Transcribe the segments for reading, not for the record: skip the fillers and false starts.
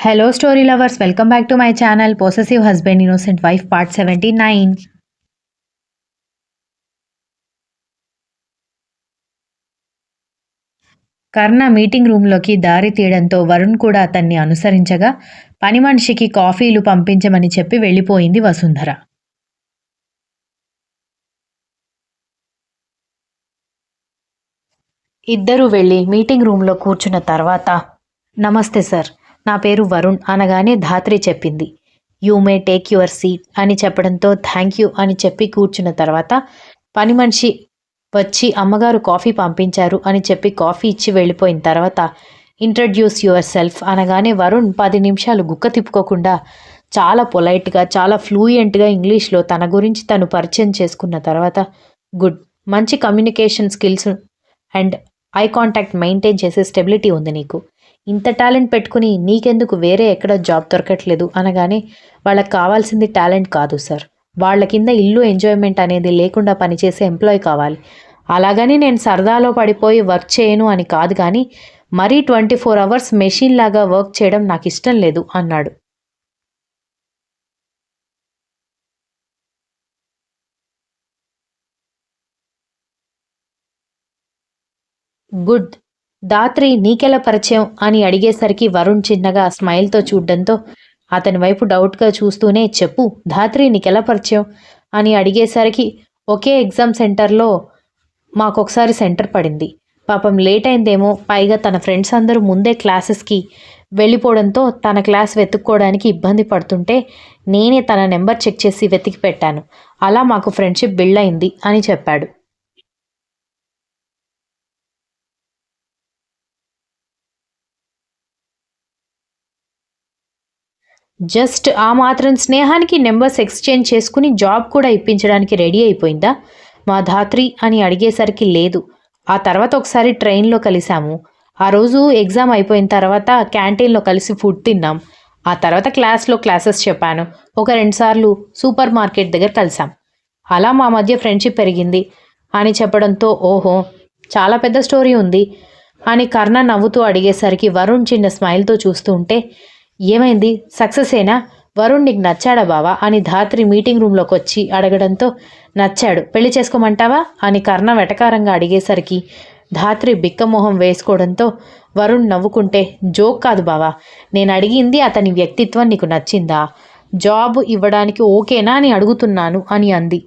Hello, story lovers. Welcome back to my channel Possessive Husband, Innocent Wife, Part 79. Karna meeting రూమ్లోకి దారి తీయడంతో వరుణ్ కూడా అతన్ని అనుసరించగా పని మనిషికి కాఫీలు పంపించమని చెప్పి వెళ్ళిపోయింది వసుంధర. ఇద్దరూ వెళ్ళి మీటింగ్ రూమ్లో కూర్చున్న తర్వాత నమస్తే సార్, నా పేరు వరుణ్ అనగానే ధాత్రి చెప్పింది. You may take your seat అని చెప్పడంతో థ్యాంక్ యూ అని చెప్పి కూర్చున్న తర్వాత పని మనిషి వచ్చి అమ్మగారు కాఫీ పంపించారు అని చెప్పి కాఫీ ఇచ్చి వెళ్ళిపోయిన తర్వాత ఇంట్రడ్యూస్ యువర్ సెల్ఫ్ అనగానే వరుణ్ 10 నిమిషాలు గుక్క తిప్పుకోకుండా చాలా పొలైట్గా చాలా ఫ్లూయెంట్గా ఇంగ్లీష్లో తన గురించి తను పరిచయం చేసుకున్న తర్వాత గుడ్, మంచి communication skills and eye contact maintain చేసే స్టెబిలిటీ ఉంది నీకు, ఇంత టాలెంట్ పెట్టుకుని నీకెందుకు వేరే ఎక్కడ జాబ్ దొరకట్లేదు అనగానే వాళ్ళకి కావాల్సింది టాలెంట్ కాదు సార్, వాళ్ళ కింద ఇల్లు ఎంజాయ్మెంట్ అనేది లేకుండా పనిచేసే ఎంప్లాయ్ కావాలి. అలాగని నేను సరదాలో పడిపోయి వర్క్ చేయను అని కాదు, కానీ మరీ 24 అవర్స్ మెషిన్ లాగా వర్క్ చేయడం నాకు ఇష్టం లేదు అన్నాడు. గుడ్, దాత్రి నీకెలా పరిచయం అని అడిగేసరికి వరుణ్ చిన్నగా స్మైల్తో చూడ్డంతో అతని వైపు డౌట్గా చూస్తూనే చెప్పు ధాత్రి నీకెలా పరిచయం అని అడిగేసరికి ఒకే ఎగ్జామ్ సెంటర్లో మాకొకసారి సెంటర్ పడింది, పాపం లేట్ అయిందేమో, పైగా తన ఫ్రెండ్స్ అందరూ ముందే క్లాసెస్కి వెళ్ళిపోవడంతో తన క్లాస్ వెతుక్కోవడానికి ఇబ్బంది పడుతుంటే నేనే తన నెంబర్ చెక్ చేసి వెతికి పెట్టాను, అలా మాకు ఫ్రెండ్షిప్ బిల్డ్ అయింది అని చెప్పాడు. జస్ట్ ఆ మాత్రం స్నేహానికి నెంబర్స్ ఎక్స్చేంజ్ చేసుకుని జాబ్ కూడా ఇప్పించడానికి రెడీ అయిపోయిందా మా ధాత్రి అని అడిగేసరికి లేదు, ఆ తర్వాత ఒకసారి ట్రైన్లో కలిసాము, ఆ రోజు ఎగ్జామ్ అయిపోయిన తర్వాత క్యాంటీన్లో కలిసి ఫుడ్ తిన్నాం, ఆ తర్వాత క్లాసెస్ చెప్పాను, ఒక 2 సార్లు సూపర్ మార్కెట్ దగ్గర కలిసాం, అలా మా మధ్య ఫ్రెండ్షిప్ పెరిగింది అని చెప్పడంతో ఓహో చాలా పెద్ద స్టోరీ ఉంది అని కర్ణ నవ్వుతూ అడిగేసరికి వరుణ్ చిన్న స్మైల్తో చూస్తూ ఉంటే ఏమైంది సక్సెసేనా, వరుణ్ నీకు నచ్చాడా బావా అని ధాత్రి మీటింగ్ రూమ్లోకి వచ్చి అడగడంతో నచ్చాడు, పెళ్లి చేసుకోమంటావా అని కర్ణ వెటకారంగా అడిగేసరికి ధాత్రి బిక్కమొహం వేసుకోవడంతో వరుణ్ నవ్వుకుంటే జోక్ కాదు బావా, నేను అడిగింది అతని వ్యక్తిత్వం నీకు నచ్చిందా, జాబ్ ఇవ్వడానికి ఓకేనా అని అడుగుతున్నాను అని అంది.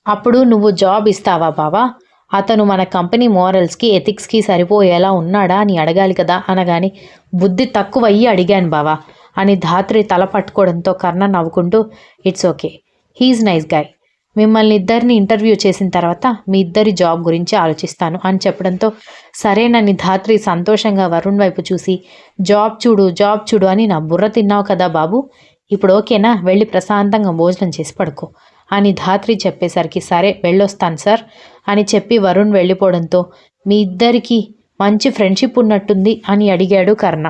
అప్పుడు నువ్వు జాబ్ ఇస్తావా బావా, అతను మన కంపెనీ మోరల్స్కి ఎథిక్స్కి సరిపోయేలా ఉన్నాడా అని అడగాలి కదా అనగాని బుద్ధి తక్కువయ్యి అడిగాను బావా అని ధాత్రి తల పట్టుకోవడంతో కర్ణ నవ్వుకుంటూ it's okay, he's nice guy, మిమ్మల్ని ఇద్దరిని ఇంటర్వ్యూ చేసిన తర్వాత మీ ఇద్దరి జాబ్ గురించి ఆలోచిస్తాను అని చెప్పడంతో సరేనని ధాత్రి సంతోషంగా వరుణ్ వైపు చూసి జాబ్ చూడు అని నా బుర్ర తిన్నావు కదా బాబు, ఇప్పుడు ఓకేనా, వెళ్ళి ప్రశాంతంగా భోజనం చేసి పడుకో అని ధాత్రి చెప్పేసరికి సరే వెళ్ళొస్తాను సార్ అని చెప్పి వరుణ్ వెళ్ళిపోవడంతో మీ ఇద్దరికి మంచి ఫ్రెండ్షిప్ ఉన్నట్టుంది అని అడిగాడు కర్ణ.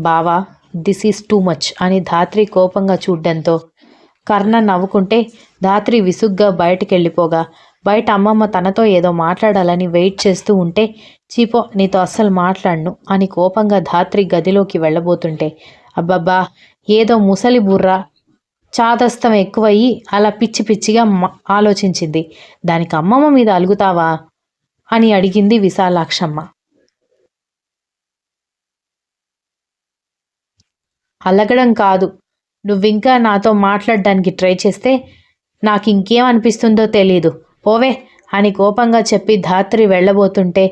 బావా దిస్ ఈజ్ టూ మచ్ అని ధాత్రి కోపంగా చూడ్డంతో కర్ణ నవ్వుకుంటే ధాత్రి విసుగ్గా బయటికి వెళ్ళిపోగా బయట అమ్మమ్మ తనతో ఏదో మాట్లాడాలని వెయిట్ చేస్తూ ఉంటే చీపో నీతో అస్సలు మాట్లాడను అని కోపంగా ధాత్రి గదిలోకి వెళ్ళబోతుంటే అబ్బబ్బా ఏదో ముసలి బుర్ర చాదస్తం ఎక్కువయ్యి అలా పిచ్చి పిచ్చిగా ఆలోచించింది, దానికి అమ్మమ్మ మీద అలుగుతావా అని అడిగింది విశాలాక్షమ్మ. అలగడం కాదు, నువ్వింకా నాతో మాట్లాడడానికి ట్రై చేస్తే నాకు ఇంకేం అనిపిస్తుందో తెలీదు, పోవే అని కోపంగా చెప్పి ధాత్రి వెళ్ళబోతుంటే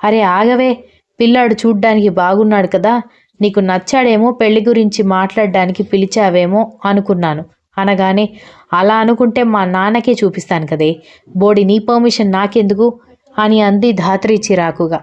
అరే ఆగవే, పిల్లాడు చూడ్డానికి బాగున్నాడు కదా, నీకు నచ్చాడేమో, పెళ్లి గురించి మాట్లాడడానికి పిలిచావేమో అనుకున్నాను అనగానే అలా అనుకుంటే మా నాన్నకే చూపిస్తాను కదే, బోడి నీ పర్మిషన్ నాకెందుకు అని అంది ధాత్రి చిరాకుగా.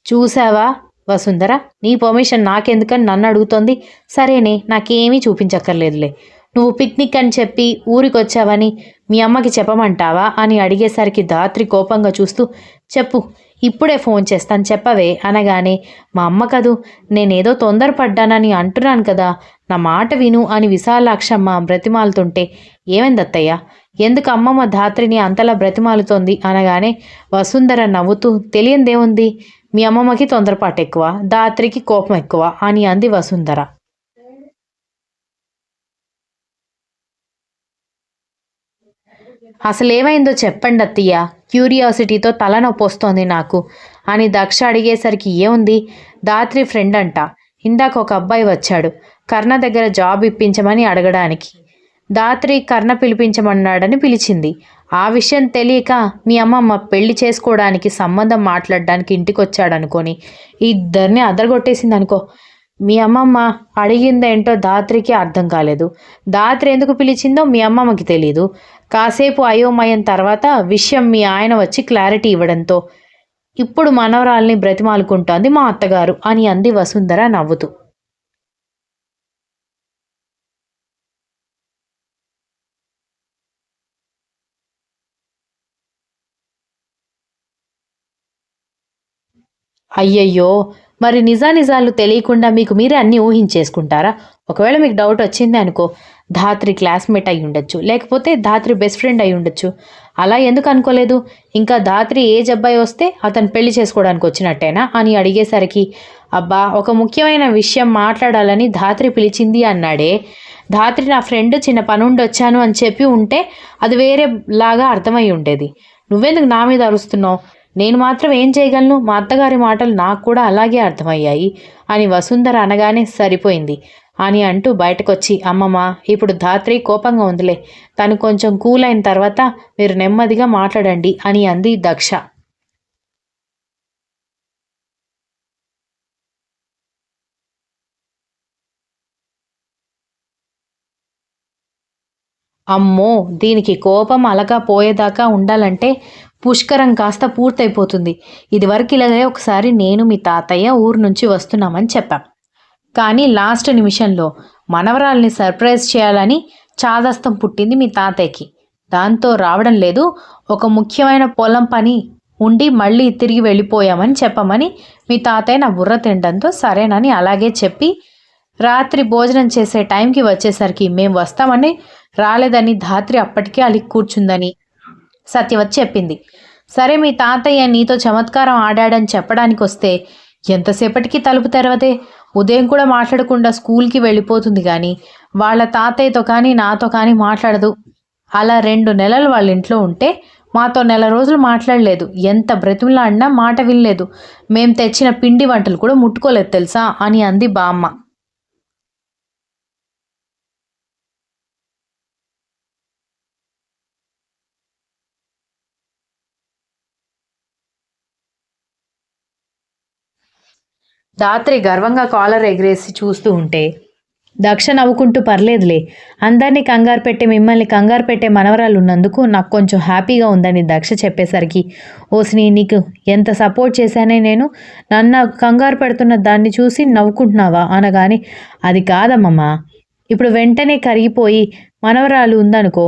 చూసావా వసుంధర, నీ పర్మిషన్ నాకెందుకని నన్ను అడుగుతోంది, సరేనే నాకేమీ చూపించక్కర్లేదులే, నువ్వు పిక్నిక్ అని చెప్పి ఊరికొచ్చావని మీ అమ్మకి చెప్పమంటావా అని అడిగేసరికి ధాత్రి కోపంగా చూస్తూ చెప్పు, ఇప్పుడే ఫోన్ చేస్తాను చెప్పవే అనగానే, మా అమ్మ కదూ, నేనేదో తొందరపడ్డానని అంటున్నాను కదా, నా మాట విను అని విశాలాక్షమ్మ బ్రతిమాలుతుంటే, ఏమైందత్తయ్య, ఎందుకు అమ్మమ్మ ధాత్రిని అంతలా బ్రతిమాలుతోంది అనగానే వసుంధర నవ్వుతూ, తెలియందేముంది, మీ అమ్మమ్మకి తొందరపాటు ఎక్కువ, ధాత్రికి కోపం ఎక్కువ అని అంది వసుంధర. అసలేమైందో చెప్పండి అత్తయ్య, క్యూరియాసిటీతో తలనొప్పి వస్తోంది నాకు అని దక్ష అడిగేసరికి, ఏముంది, ధాత్రి ఫ్రెండ్ అంట, ఇందాక ఒక అబ్బాయి వచ్చాడు కర్ణ దగ్గర జాబ్ ఇప్పించమని అడగడానికి, ధాత్రి కర్ణ పిలిపించమన్నాడని పిలిచింది. ఆ విషయం తెలియక మీ అమ్మమ్మ పెళ్లి చేసుకోవడానికి సంబంధం మాట్లాడడానికి ఇంటికి వచ్చాడనుకొని ఇద్దరిని అదరగొట్టేసింది అనుకో. మీ అమ్మమ్మ అడిగిందేంటో ధాత్రికి అర్థం కాలేదు, ధాత్రి ఎందుకు పిలిచిందో మీ అమ్మమ్మకి తెలియదు. కాసేపు అయోమయం తర్వాత విషయం మీ ఆయన వచ్చి క్లారిటీ ఇవ్వడంతో ఇప్పుడు మనవరాల్ని బ్రతిమాలుకుంటోంది మా అత్తగారు అని అంది వసుంధర నవ్వుతూ. అయ్యయ్యో, మరి నిజానిజాలు తెలియకుండా మీకు మీరే అన్నీ ఊహించేసుకుంటారా? ఒకవేళ మీకు డౌట్ వచ్చింది అనుకో, ధాత్రి క్లాస్మేట్ అయి ఉండొచ్చు, లేకపోతే ధాత్రి బెస్ట్ ఫ్రెండ్ అయి ఉండొచ్చు. అలా ఎందుకు అనుకోలేదు? ఇంకా ధాత్రి ఏజ్ అబ్బాయి వస్తే అతను పెళ్లి చేసుకోవడానికి వచ్చినట్టేనా అని అడిగేసరికి, అబ్బా, ఒక ముఖ్యమైన విషయం మాట్లాడాలని ధాత్రి పిలిచింది అన్నాడే. ధాత్రి నా ఫ్రెండ్, చిన్న పనుండి వచ్చాను అని చెప్పి ఉంటే అది వేరే లాగా అర్థమై ఉండేది. నువ్వెందుకు నా మీద అరుస్తున్నావు? నేను మాత్రం ఏం చేయగలను? మా అత్తగారి మాటలు నాకు కూడా అలాగే అర్థమయ్యాయి అని వసుంధర అనగానే, సరిపోయింది అని అంటూ బయటకొచ్చి, అమ్మమ్మ, ఇప్పుడు ధాత్రి కోపంగా ఉందిలే, తను కొంచెం కూల్ అయిన తర్వాత మీరు నెమ్మదిగా మాట్లాడండి అని అంది దక్ష. అమ్మో, దీనికి కోపం అలగా పోయేదాకా ఉండాలంటే పుష్కరం కాస్త పూర్తయిపోతుంది. ఇదివరకు ఇలాగే ఒకసారి నేను మీ తాతయ్య ఊరు నుంచి వస్తున్నామని చెప్పాం. కానీ లాస్ట్ నిమిషంలో మనవరాల్ని సర్ప్రైజ్ చేయాలని చాదస్తం పుట్టింది మీ తాతయ్యకి. దాంతో రావడం లేదు, ఒక ముఖ్యమైన పొలం పని ఉండి మళ్ళీ తిరిగి వెళ్ళిపోయామని చెప్పమని మీ తాతయ్య నా బుర్ర తినడంతో సరేనని అలాగే చెప్పి రాత్రి భోజనం చేసే టైంకి వచ్చేసరికి మేము వస్తామని రాలేదని ధాత్రి అప్పటికే అలిగి కూర్చుందని సత్యవతి చెప్పింది. సరే, మీ తాతయ్య నీతో చమత్కారం ఆడాడని చెప్పడానికి వస్తే ఎంతసేపటికి తలుపు తెరవదే, ఉదయం కూడా మాట్లాడకుండా స్కూల్కి వెళ్ళిపోతుంది కానీ వాళ్ళ తాతయ్యతో కానీ నాతో కానీ మాట్లాడదు. అలా 2 నెలలు వాళ్ళ ఇంట్లో ఉంటే మాతో నెల రోజులు మాట్లాడలేదు. ఎంత బ్రతిమలాడినా మాట వినలేదు. మేం తెచ్చిన పిండి వంటలు కూడా ముట్టుకోలేదు తెలుసా అని అంది బామ్మ. ధాత్రి గర్వంగా కాలర్ ఎగరేసి చూస్తూ ఉంటే దక్ష నవ్వుకుంటూ, పర్లేదులే, అందరినీ కంగారు పెట్టే మిమ్మల్ని కంగారు పెట్టే మనవరాలు ఉన్నందుకు నాకు కొంచెం హ్యాపీగా ఉందని దక్ష చెప్పేసరికి, ఓసిని, నీకు ఎంత సపోర్ట్ చేశానే నేను, నన్ను కంగారు పెడుతున్న దాన్ని చూసి నవ్వుకుంటున్నావా అనగానే, అది కాదమ్మమ్మ, ఇప్పుడు వెంటనే కరిగిపోయి మనవరాలు ఉందనుకో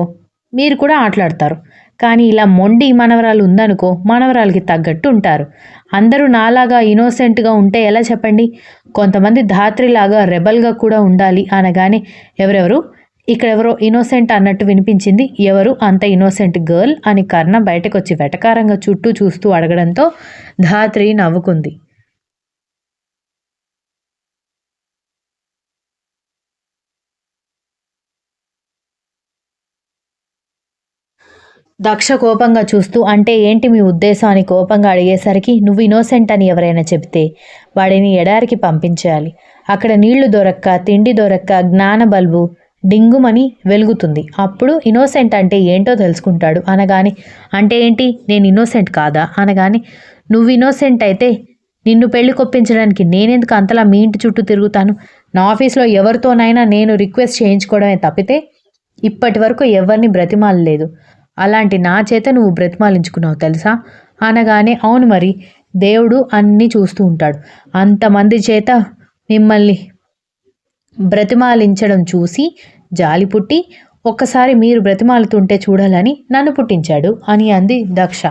మీరు కూడా ఆటలాడతారు. కానీ ఇలా మొండి మనవరాలు ఉందనుకో మనవరాలకి తగ్గట్టు ఉంటారు. అందరూ నాలాగా ఇన్నోసెంట్గా ఉంటే ఎలా చెప్పండి? కొంతమంది ధాత్రిలాగా రెబల్గా కూడా ఉండాలి అనగానే, ఎవరెవరు ఇక్కడెవరో ఇన్నోసెంట్ అన్నట్టు వినిపించింది. ఎవరు అంత ఇన్నోసెంట్ గర్ల్ అని కర్ణ బయటకొచ్చి వెటకారంగా చుట్టూ చూస్తూ అడగడంతో ధాత్రి నవ్వుకుంది. దక్ష కోపంగా చూస్తూ, అంటే ఏంటి మీ ఉద్దేశం అని కోపంగా అడిగేసరికి, నువ్వు ఇన్నోసెంట్ అని ఎవరైనా చెబితే వాడిని ఎడారికి పంపించేయాలి. అక్కడ నీళ్లు దొరక్క, తిండి దొరక్క జ్ఞాన బల్బు డింగుమని వెలుగుతుంది. అప్పుడు ఇన్నోసెంట్ అంటే ఏంటో తెలుసుకుంటాడు అనగానే, అంటే ఏంటి, నేను ఇన్నోసెంట్ కాదా అనగానే, నువ్వు ఇన్నోసెంట్ అయితే నిన్ను పెళ్లి కొప్పించడానికి నేనెందుకు అంతలా మీ ఇంటి చుట్టూ తిరుగుతాను? నా ఆఫీస్లో ఎవరితోనైనా నేను రిక్వెస్ట్ చేయించుకోవడమే తప్పితే ఇప్పటి వరకు ఎవరిని బ్రతిమాలలేదు. అలాంటి నా చేత నువ్వు బ్రతిమాలించుకున్నావు తెలుసా అనగానే, అవును మరి, దేవుడు అన్నీ చూస్తూ ఉంటాడు. అంతమంది చేత మిమ్మల్ని బ్రతిమాలించడం చూసి జాలి పుట్టి ఒక్కసారి మీరు బ్రతిమాలుతుంటే చూడాలని నన్ను పుట్టించాడు అని అంది దక్ష.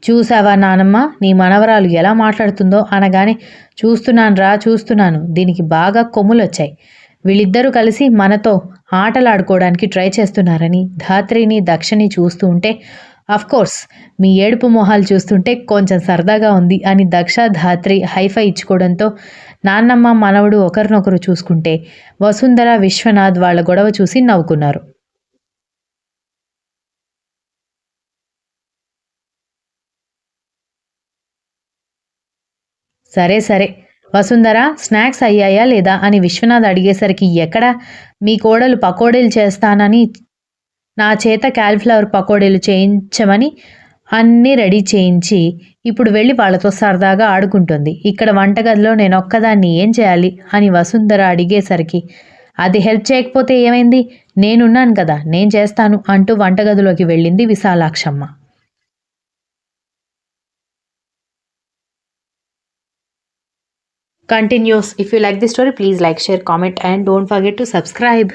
చూసావా నానమ్మ, నీ మనవరాలు ఎలా మాట్లాడుతుందో అనగానే చూస్తున్నాను, దీనికి బాగా కొమ్ములొచ్చాయి. వీళ్ళిద్దరూ కలిసి మనతో ఆటలాడుకోవడానికి ట్రై చేస్తున్నారని ధాత్రిని దక్షని చూస్తూ ఉంటే కోర్స్ మీ ఏడుపు మొహాలు చూస్తుంటే కొంచెం సరదాగా ఉంది అని దక్ష ధాత్రి హైఫై ఇచ్చుకోవడంతో నాన్నమ్మ మనవడు ఒకరినొకరు చూసుకుంటే వసుంధర విశ్వనాథ్ వాళ్ళ గొడవ చూసి నవ్వుకున్నారు. సరే వసుంధర, స్నాక్స్ అయ్యాయా లేదా అని విశ్వనాథ్ అడిగేసరికి ఎక్కడా, మీ కోడలు పకోడీలు చేస్తానని నా చేత క్యాలీఫ్లవర్ పకోడీలు చేయించమని అన్నీ రెడీ చేయించి ఇప్పుడు వెళ్ళి వాళ్ళతో సరదాగా ఆడుకుంటుంది. ఇక్కడ వంటగదిలో నేనొక్కదాన్ని ఏం చేయాలి అని వసుంధర అడిగేసరికి అది హెల్ప్ చేయకపోతే ఏమైంది, నేనున్నాను కదా, నేను చేస్తాను అంటూ వంటగదిలోకి వెళ్ళింది Vishalakshamma. Continues. If you like this story, please like, share, comment, and don't forget to subscribe.